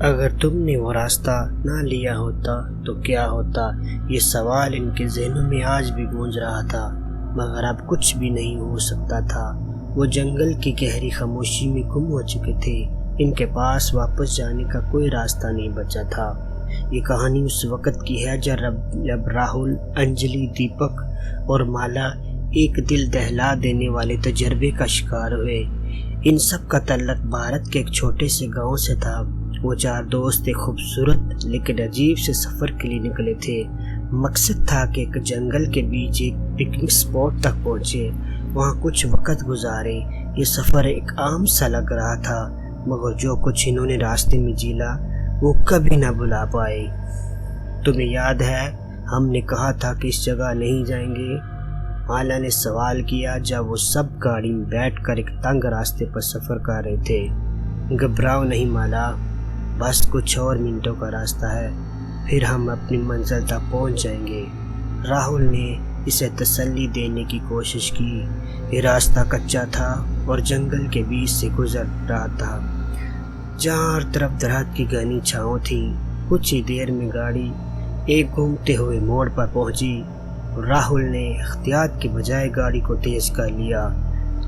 اگر تم نے وہ راستہ نہ لیا ہوتا تو کیا ہوتا، یہ سوال ان کے ذہنوں میں آج بھی گونج رہا تھا، مگر اب کچھ بھی نہیں ہو سکتا تھا۔ وہ جنگل کی گہری خاموشی میں گم ہو چکے تھے، ان کے پاس واپس جانے کا کوئی راستہ نہیں بچا تھا۔ یہ کہانی اس وقت کی ہے جب راہل، انجلی، دیپک اور مالا ایک دل دہلا دینے والے تجربے کا شکار ہوئے۔ ان سب کا تعلق بھارت کے ایک چھوٹے سے گاؤں سے تھا۔ وہ چار دوست ایک خوبصورت لیکن عجیب سے سفر کے لیے نکلے تھے۔ مقصد تھا کہ ایک جنگل کے بیچ ایک پکنک اسپاٹ تک پہنچے، وہاں کچھ وقت گزارے۔ یہ سفر ایک عام سا لگ رہا تھا، مگر جو کچھ انہوں نے راستے میں جھیلا وہ کبھی نہ بھلا پائے۔ تمہیں یاد ہے ہم نے کہا تھا کہ اس جگہ نہیں جائیں گے؟ مالا نے سوال کیا جب وہ سب گاڑی میں بیٹھ کر ایک تنگ راستے پر سفر کر رہے تھے۔ گھبراؤ نہیں مالا، بس کچھ اور منٹوں کا راستہ ہے، پھر ہم اپنی منزل تک پہنچ جائیں گے۔ راہل نے اسے تسلی دینے کی کوشش کی۔ یہ راستہ کچا تھا اور جنگل کے بیچ سے گزر رہا تھا، جہاں ہر طرف درخت کی گھنی چھاؤں تھی۔ کچھ ہی دیر میں گاڑی ایک گھومتے ہوئے موڑ پر پہنچی۔ راہل نے احتیاط کے بجائے گاڑی کو تیز کر لیا،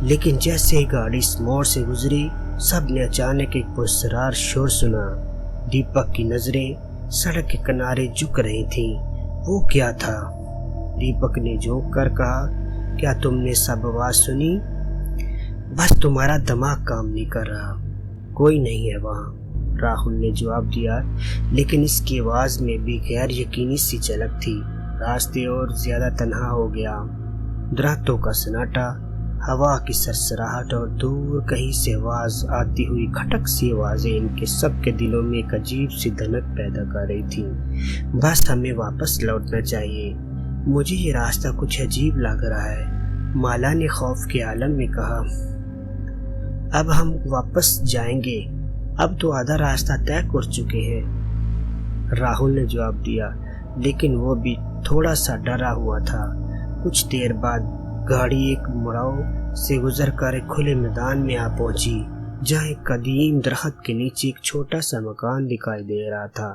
لیکن جیسے ہی گاڑی اس موڑ سے گزری، سب نے اچانک ایک پراسرار شور سنا۔ دیپک کی نظریں سڑک کے کنارے جھک رہی تھیں۔ وہ کیا تھا؟ دیپک نے جھونک کر کہا، کیا تم نے سب آواز سنی؟ بس تمہارا دماغ کام نہیں کر رہا، کوئی نہیں ہے وہاں، راہل نے جواب دیا، لیکن اس کی آواز میں بھی غیر یقینی سی جھلک تھی۔ راستے اور زیادہ تنہا ہو گیا۔ درختوں کا سناٹا، ہوا کی سرسراہٹ اور دور کہیں سے آواز آتی ہوئی کھٹک سی آوازیں ان کے سب کے دلوں میں ایک عجیب سی دھنک پیدا کر رہی تھیں۔ بس ہمیں واپس لوٹنا چاہیے، مجھے یہ راستہ کچھ عجیب لگ رہا ہے، مالا نے خوف کے عالم میں کہا۔ اب ہم واپس جائیں گے، اب تو آدھا راستہ طے کر چکے ہیں، راہل نے جواب دیا، لیکن وہ بھی تھوڑا سا ڈرا ہوا تھا۔ کچھ دیر بعد گاڑی ایک مڑاؤ سے گزر کر ایک کھلے میدان میں آ پہنچی، جہاں ایک قدیم درخت کے نیچے ایک چھوٹا سا مکان دکھائی دے رہا تھا۔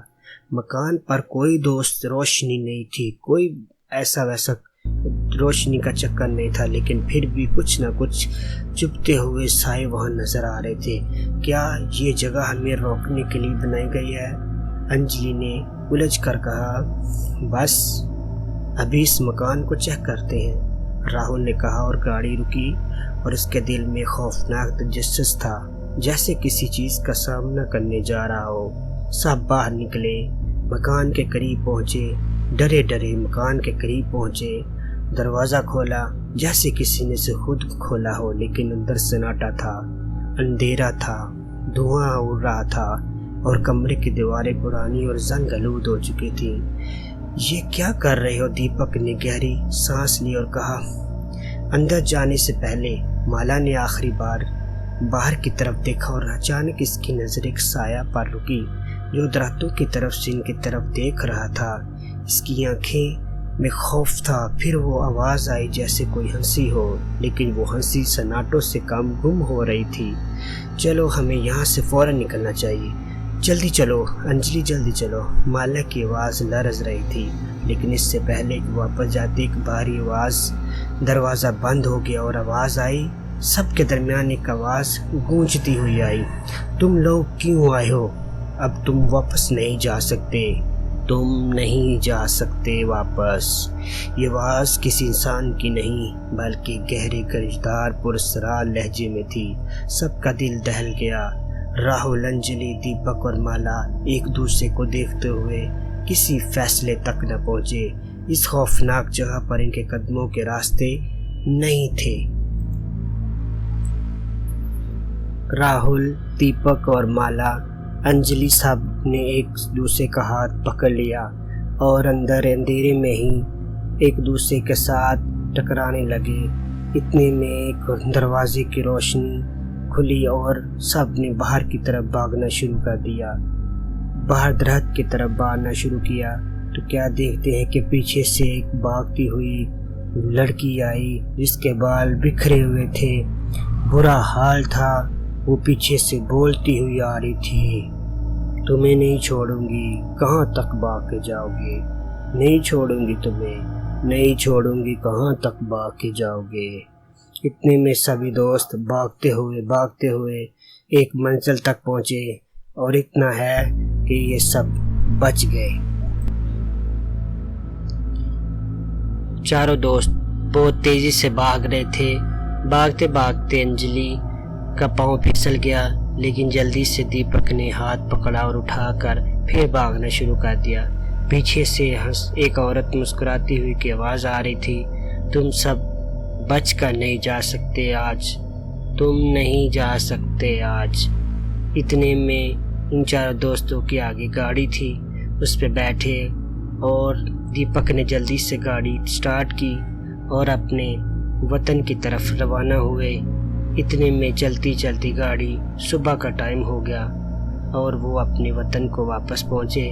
مکان پر کوئی روشنی نہیں تھی، کوئی ایسا ویسا روشنی کا چکر نہیں تھا، لیکن پھر بھی کچھ نہ کچھ چبھتے ہوئے سائے وہاں نظر آ رہے تھے۔ کیا یہ جگہ ہمیں روکنے کے لیے بنائی گئی ہے؟ انجلی نے الجھ کر کہا۔ بس ابھی اس مکان کو چیک کرتے ہیں، راہل نے کہا، اور گاڑی رکی اور اس کے دل میں خوفناک تجسس تھا، جیسے کسی چیز کا سامنا کرنے جا رہا ہو۔ سب باہر نکلے، مکان کے قریب پہنچے، ڈرے ڈرے مکان کے قریب پہنچے۔ دروازہ کھولا جیسے کسی نے اسے خود کھولا ہو، لیکن اندر سناٹا تھا، اندھیرا تھا، دھواں اڑ رہا تھا اور کمرے کی دیواریں پرانی اور زنگ آلود ہو چکی تھیں۔ یہ کیا کر رہے ہو؟ دیپک نے گہری سانس لی اور کہا۔ اندر جانے سے پہلے مالا نے آخری بار باہر کی طرف دیکھا اور اچانک اس کی نظر ایک سایہ پر رکی جو درختوں کی طرف سے ان کی طرف دیکھ رہا تھا۔ اس کی آنکھیں میں خوف تھا۔ پھر وہ آواز آئی جیسے کوئی ہنسی ہو، لیکن وہ ہنسی سناٹوں سے کم گم ہو رہی تھی۔ چلو ہمیں یہاں سے فوراً نکلنا چاہیے، جلدی چلو انجلی، جلدی چلو، مالا کی آواز لرز رہی تھی، لیکن اس سے پہلے کہ واپس جاتے ایک بھاری آواز، دروازہ بند ہو گیا اور آواز آئی۔ سب کے درمیان ایک آواز گونجتی ہوئی آئی، تم لوگ کیوں آئے ہو؟ اب تم واپس نہیں جا سکتے، تم نہیں جا سکتے واپس۔ یہ آواز کسی انسان کی نہیں بلکہ گہرے گرجدار پراسرار لہجے میں تھی۔ سب کا دل دہل گیا۔ راہل، انجلی، دیپک اور مالا ایک دوسرے کو دیکھتے ہوئے کسی فیصلے تک نہ پہنچے۔ اس خوفناک جگہ پر ان کے قدموں کے راستے نہیں تھے۔ راہل، دیپک اور مالا، انجلی سب نے ایک دوسرے کا ہاتھ پکڑ لیا اور اندر اندھیرے میں ہی ایک دوسرے کے ساتھ ٹکرانے لگے۔ اتنے میں ایک دروازے کی روشنی کھلی اور سب نے باہر کی طرف بھاگنا شروع کر دیا۔ باہر درخت کی طرف بھاگنا شروع کیا تو کیا دیکھتے ہیں کہ پیچھے سے ایک بھاگتی ہوئی لڑکی آئی جس کے بال بکھرے ہوئے تھے، برا حال تھا۔ وہ پیچھے سے بولتی ہوئی آ رہی تھی، تمہیں نہیں چھوڑوں گی، کہاں تک بھاگ کے جاؤ گے؟ نہیں چھوڑوں گی تمہیں، نہیں چھوڑوں گی، کہاں تک بھاگ کے جاؤ گے؟ اتنے میں سبھی دوست بھاگتے ہوئے ایک منزل تک پہنچے، اور اتنا ہے کہ یہ سب بچ گئے۔ چاروں دوست بہت تیزی سے بھاگ رہے تھے۔ بھاگتے بھاگتے انجلی کا پاؤں پھسل گیا، لیکن جلدی سے دیپک نے ہاتھ پکڑا اور اٹھا کر پھر بھاگنا شروع کر دیا۔ پیچھے سے ایک عورت مسکراتی ہوئی کی آواز آ رہی تھی، تم سب بچ کر نہیں جا سکتے آج، تم نہیں جا سکتے آج۔ اتنے میں ان چاروں دوستوں کی آگے گاڑی تھی، اس پہ بیٹھے اور دیپک نے جلدی سے گاڑی سٹارٹ کی اور اپنے وطن کی طرف روانہ ہوئے۔ اتنے میں چلتی چلتی گاڑی صبح کا ٹائم ہو گیا اور وہ اپنے وطن کو واپس پہنچے۔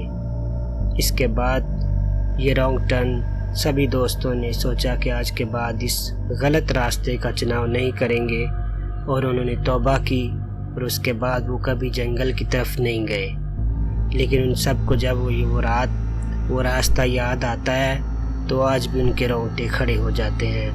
اس کے بعد یہ رانگ ٹرن سبھی دوستوں نے سوچا کہ آج کے بعد اس غلط راستے کا چناؤ نہیں کریں گے، اور انہوں نے توبہ کی، اور اس کے بعد وہ کبھی جنگل کی طرف نہیں گئے۔ لیکن ان سب کو جب وہ راستہ یاد آتا ہے تو آج بھی ان کے رونگٹے کھڑے ہو جاتے ہیں۔